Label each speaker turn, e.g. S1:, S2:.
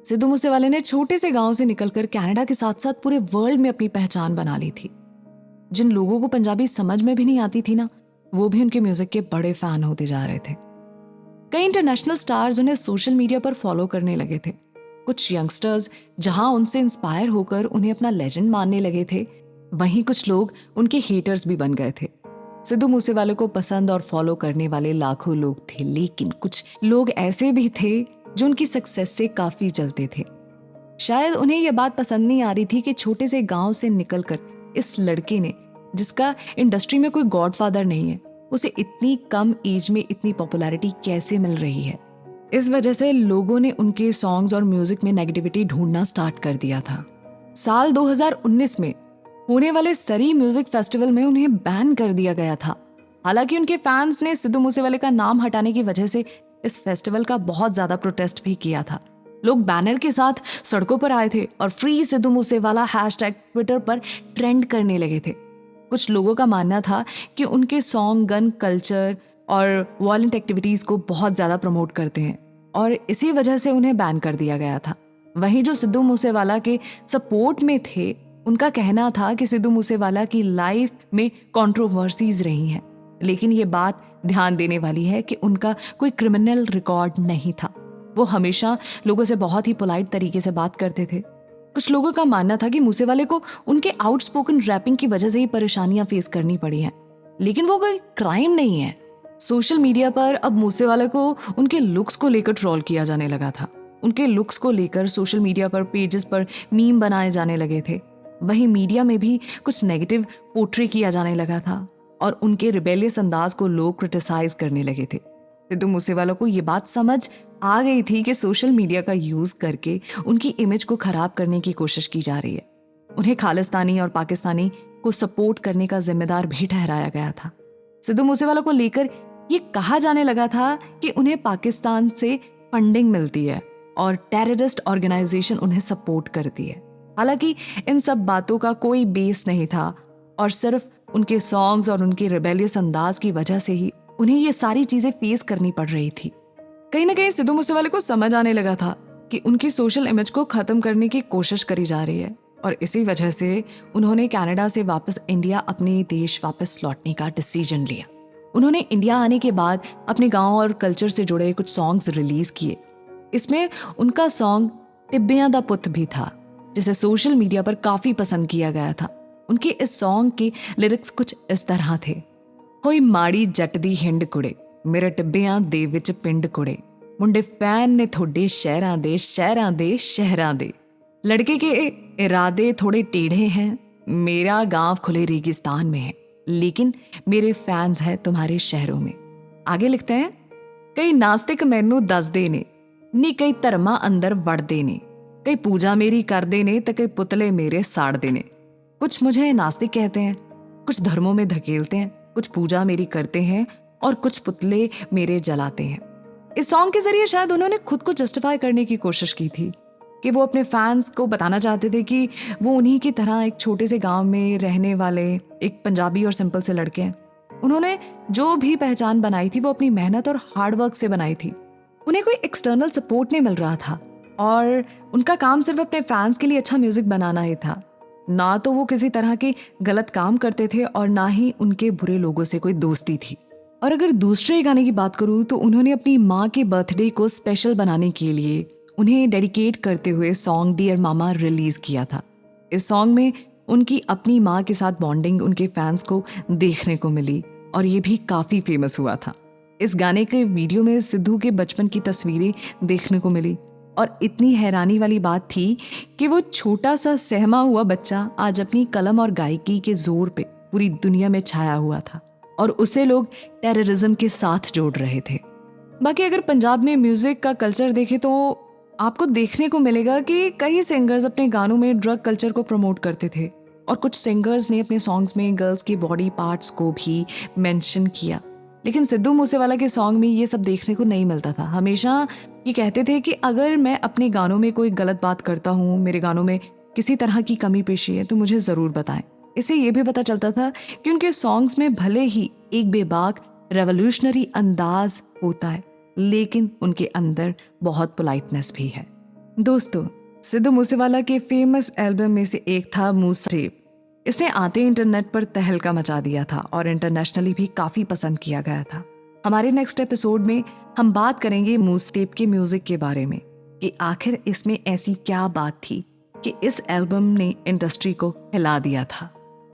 S1: सिद्धू मूसेवाले ने छोटे से गांव से निकलकर कनाडा के साथ साथ पूरे वर्ल्ड में अपनी पहचान बना ली थी। जिन लोगों को पंजाबी समझ में भी नहीं आती थी ना, वो भी उनके म्यूजिक के बड़े फैन होते जा रहे थे। कई इंटरनेशनल स्टार्स उन्हें सोशल मीडिया पर फॉलो करने लगे थे। कुछ यंगस्टर्स जहां उनसे इंस्पायर होकर उन्हें अपना लेजेंड मानने लगे थे, वहीं कुछ लोग उनके हेटर्स भी बन गए थे। सिद्धू मूसेवाले को पसंद और फॉलो करने वाले लाखों लोग थे, लेकिन कुछ लोग ऐसे भी थे जो उनकी सक्सेस से काफी जलते थे। शायद उन्हें यह बात पसंद नहीं आ रही थी कि छोटे से गांव से निकलकर इस लड़के ने, जिसका इंडस्ट्री में कोई गॉडफादर नहीं है, उसे इतनी कम एज में इतनी पॉपुलैरिटी कैसे मिल रही है। इस वजह से लोगों ने उनके सॉन्ग्स और म्यूजिक में नेगेटिविटी ढूंढना स्टार्ट कर दिया था। साल 2019 में होने वाले सरी म्यूजिक फेस्टिवल में उन्हें बैन कर दिया गया था। हालांकि उनके फैंस ने सिद्धू मूसेवाले का नाम हटाने की वजह से इस फेस्टिवल का बहुत ज्यादा प्रोटेस्ट भी किया था। लोग बैनर के साथ सड़कों पर आए थे और free Sidhu Moosewala hashtag Twitter पर ट्रेंड करने लगे थे। कुछ लोगों का मानना था कि उनके सॉन्ग गन कल्चर और वायलेंट एक्टिविटीज को बहुत ज्यादा प्रमोट करते हैं और इसी वजह से उन्हें बैन कर दिया गया था। वहीं जो सिद्धू मूसेवाला के सपोर्ट में थे, उनका कहना था कि सिद्धू मूसेवाला की लाइफ में कंट्रोवर्सीज रही हैं, लेकिन ये बात ध्यान देने वाली है कि उनका कोई क्रिमिनल रिकॉर्ड नहीं था। वो हमेशा लोगों से बहुत ही पोलाइट तरीके से बात करते थे। कुछ लोगों का मानना था कि मूसेवाले को उनके आउटस्पोकन रैपिंग की वजह से ही परेशानियां फेस करनी पड़ी हैं, लेकिन वो कोई क्राइम नहीं है। सोशल मीडिया पर अब मूसेवाले को उनके लुक्स को लेकर ट्रोल किया जाने लगा था। उनके लुक्स को लेकर सोशल मीडिया पर पेजेस पर मीम बनाए जाने लगे थे। वहीं मीडिया में भी कुछ नेगेटिव पोर्ट्रे किया जाने लगा था और उनके रिबेलियस अंदाज को लोग क्रिटिसाइज करने लगे थे। सिद्धू मूसेवाला को ये बात समझ आ गई थी कि सोशल मीडिया का यूज करके उनकी इमेज को खराब करने की कोशिश की जा रही है। उन्हें खालिस्तानी और पाकिस्तानी को सपोर्ट करने का जिम्मेदार भी ठहराया गया था। सिद्धू मूसेवाला को लेकर ये कहा जाने लगा था कि उन्हें पाकिस्तान से फंडिंग मिलती है और टेररिस्ट ऑर्गेनाइजेशन उन्हें सपोर्ट करती है। हालांकि इन सब बातों का कोई बेस नहीं था और सिर्फ उनके सॉन्ग्स और उनके रिबेलियस अंदाज की वजह से ही उन्हें ये सारी चीजें फेस करनी पड़ रही थी। कहीं ना कहीं सिद्धू मूसेवाले को समझ आने लगा था कि उनकी सोशल इमेज को खत्म करने की कोशिश करी जा रही है और इसी वजह से उन्होंने कनाडा से वापस इंडिया अपने देश वापस लौटने का डिसीजन लिया। उन्होंने इंडिया आने के बाद अपने गांव और कल्चर से जुड़े कुछ सॉन्ग्स रिलीज किए। इसमें उनका सॉन्ग टिब्बियां दा पुत भी था, जिसे सोशल मीडिया पर काफी पसंद किया गया था। उनके इस सॉन्ग के लिरिक्स कुछ इस तरह थे। कोई माड़ी जट दी हिंड कुड़े, मेरे टिब्बियां दे विच पिंड कुड़े, मुंडे फैन ने थोड़े शहरां दे शहरां दे शहरां दे, लड़के के इरादे थोड़े टेढ़े हैं, मेरा गांव खुले रेगिस्तान में है, लेकिन मेरे फैंस हैं तुम्हारे शहरों में। आगे लिखते हैं, कई नास्तिक मैनू दसदे ने नी कई धर्मा अंदर वड़दे ने, कई पूजा मेरी करदे ने ते कई पुतले मेरे साड़दे ने। कुछ मुझे नास्तिक कहते हैं, कुछ धर्मों में धकेलते हैं, कुछ पूजा मेरी करते हैं और कुछ पुतले मेरे जलाते हैं। इस सॉन्ग के जरिए शायद उन्होंने खुद को जस्टिफाई करने की कोशिश की थी कि वो अपने फैंस को बताना चाहते थे कि वो उन्हीं की तरह एक छोटे से गांव में रहने वाले एक पंजाबी और सिंपल से लड़के हैं। उन्होंने जो भी पहचान बनाई थी वो अपनी मेहनत और हार्डवर्क से बनाई थी। उन्हें कोई एक्सटर्नल सपोर्ट नहीं मिल रहा था और उनका काम सिर्फ अपने फैंस के लिए अच्छा म्यूजिक बनाना ही था। ना तो वो किसी तरह के गलत काम करते थे और ना ही उनके बुरे लोगों से कोई दोस्ती थी। और अगर दूसरे गाने की बात करूं तो उन्होंने अपनी माँ के बर्थडे को स्पेशल बनाने के लिए उन्हें डेडिकेट करते हुए सॉन्ग डियर मामा रिलीज किया था। इस सॉन्ग में उनकी अपनी माँ के साथ बॉन्डिंग उनके फैंस को देखने को मिली और ये भी काफी फेमस हुआ था। इस गाने के वीडियो में सिद्धू के बचपन की तस्वीरें देखने को मिली और इतनी हैरानी वाली बात थी कि वो छोटा सा सहमा हुआ बच्चा आज अपनी कलम और गायकी के जोर पे पूरी दुनिया में छाया हुआ था और उसे लोग टेररिज्म के साथ जोड़ रहे थे। बाकी अगर पंजाब में म्यूजिक का कल्चर देखें तो आपको देखने को मिलेगा कि कई सिंगर्स अपने गानों में ड्रग कल्चर को प्रमोट करते थे और कुछ सिंगर्स ने अपने सॉन्ग्स में गर्ल्स के बॉडी पार्ट्स को भी मेंशन किया। लेकिन सिद्धू मूसेवाला के सॉन्ग में ये सब देखने को नहीं मिलता था। हमेशा ये कहते थे कि अगर मैं अपने गानों में कोई गलत बात करता हूँ, मेरे गानों में किसी तरह की कमी पेशी है तो मुझे ज़रूर बताएं। इससे ये भी पता चलता था कि उनके सॉन्ग्स में भले ही एक बेबाक रेवोल्यूशनरी अंदाज होता है, लेकिन उनके अंदर बहुत पोलाइटनेस भी है। दोस्तों, सिद्धू मूसेवाला के फेमस एल्बम में से एक था मूस टेप। इसने आते ही इंटरनेट पर तहलका मचा दिया था और इंटरनेशनली भी काफ़ी पसंद किया गया था। हमारे नेक्स्ट एपिसोड में हम बात करेंगे मूस टेप के म्यूज़िक के बारे में कि आखिर इसमें ऐसी क्या बात थी कि इस एल्बम ने इंडस्ट्री को हिला दिया था।